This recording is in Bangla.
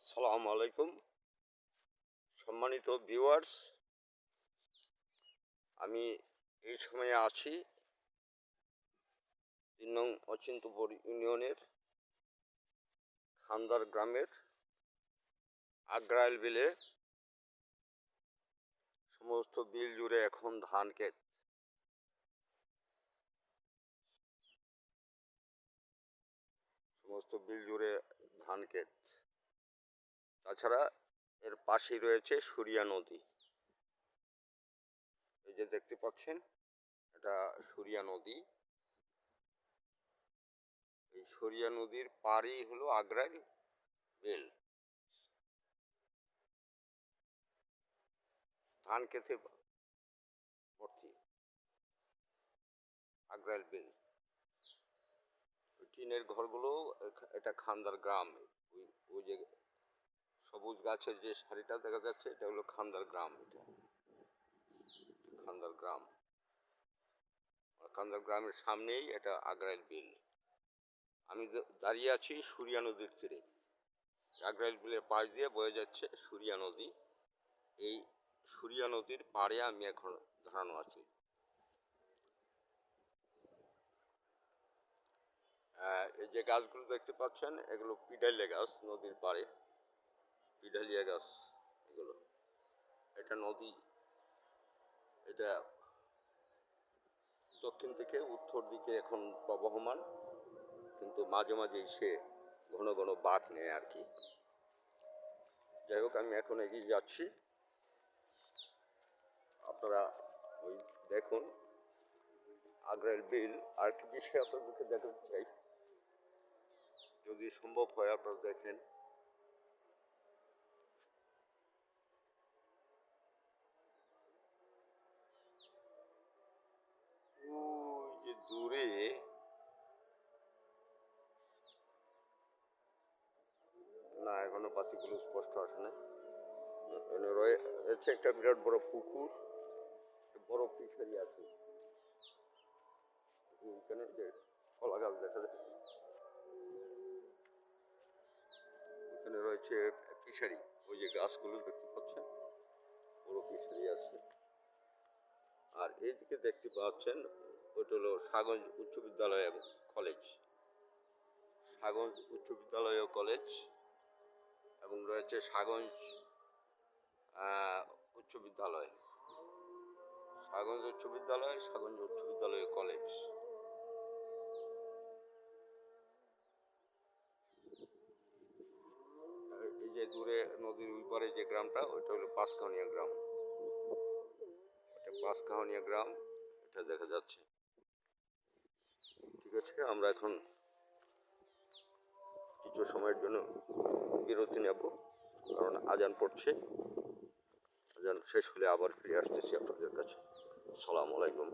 আসসালামু আলাইকুম সম্মানিত ভিউয়ার্স। আমি এই সময়ে আছি ৩ নং অচিন্তপুর ইউনিয়নের খান্দার গ্রামের আগ্রাইল বিলে। সমস্ত বিল জুড়ে এখন ধান ক্ষেত। সমস্ত বিল জুড়ে ধান ক্ষেত। তাছাড়া এর পাশেই রয়েছে সুরিয়া নদী। এই যে দেখতে পাচ্ছেন, এটা সুরিয়া নদী। এই সুরিয়া নদীর পাড়ই হলো আগ্রাইল বিল। ধান ক্ষেতে ভর্তি আগ্রাইল বিল। টিনের ঘরগুলো, এটা খান্দার গ্রাম। ওই যে সবুজ গাছের যে সারিটা দেখা যাচ্ছে, এটা হলো খান্দার গ্রাম। এটা খান্দার গ্রাম। খান্দার গ্রামের সামনেই এটা আগ্রাইল বিল। আমি দাঁড়িয়ে আছি সুরিয়া নদীর তীরে। আগ্রাইল বিলের পাশ দিয়ে বয়ে যাচ্ছে সুরিয়া নদী। এই সুরিয়া নদীর পাড়ে আমি এখন দাঁড়ানো আছি। এই যে গাছগুলো দেখতে পাচ্ছেন, এগুলো পিডালিয়া গাছ। নদীর পাড়ে পিডালিয়া গাছ এগুলো। এটা নদী, এটা দক্ষিণ থেকে উত্তর দিকে এখন প্রবহমান, কিন্তু মাঝে মাঝে সে ঘন ঘন বাঁক নেয় আর কি। যাই হোক, আমি এখন এগিয়ে যাচ্ছি। আপনারা ওই দেখুন আগ্রাইল বিল। আর একটি বিষয় আপনাদেরকে দেখাতে চাই, যদি সম্ভব হয় আপনারা দেখেন। ওই যে দূরে না, এখনো পাখিগুলো স্পষ্ট আসে না। রয়েছে একটা বিরাট বড় পুকুর, বড় ফিশারি আছে। এখানে যে কলা গাছ দেখা যাচ্ছে, এখানে রয়েছে ফিশারি। ওই যে গাছগুলো দেখতে পাচ্ছেন, বড় ফিশারি আছে। আর এইদিকে দেখতে পাচ্ছেন, ওইটা হলো সাগঞ্জ উচ্চ বিদ্যালয় এবং কলেজ। সাগঞ্জ উচ্চ বিদ্যালয় ও কলেজ, এবং রয়েছে সাগঞ্জ উচ্চ বিদ্যালয়। সাগঞ্জ উচ্চ বিদ্যালয়, সাগঞ্জ উচ্চ বিদ্যালয় ও কলেজ। এই যে দূরে নদীর ওই পারে যে গ্রামটা, ওইটা হলো পাঁচকাহনিয়া গ্রাম। এটা পাঁচকাহনিয়া গ্রাম, এটা দেখা যাচ্ছে। ঠিক আছে, আমরা এখন কিছু সময়ের জন্য বিরতি নেব, কারণ আজান পড়ছে। আজান শেষ হলে আবার ফিরে আসতেছি আপনাদের কাছে। আসসালামু আলাইকুম।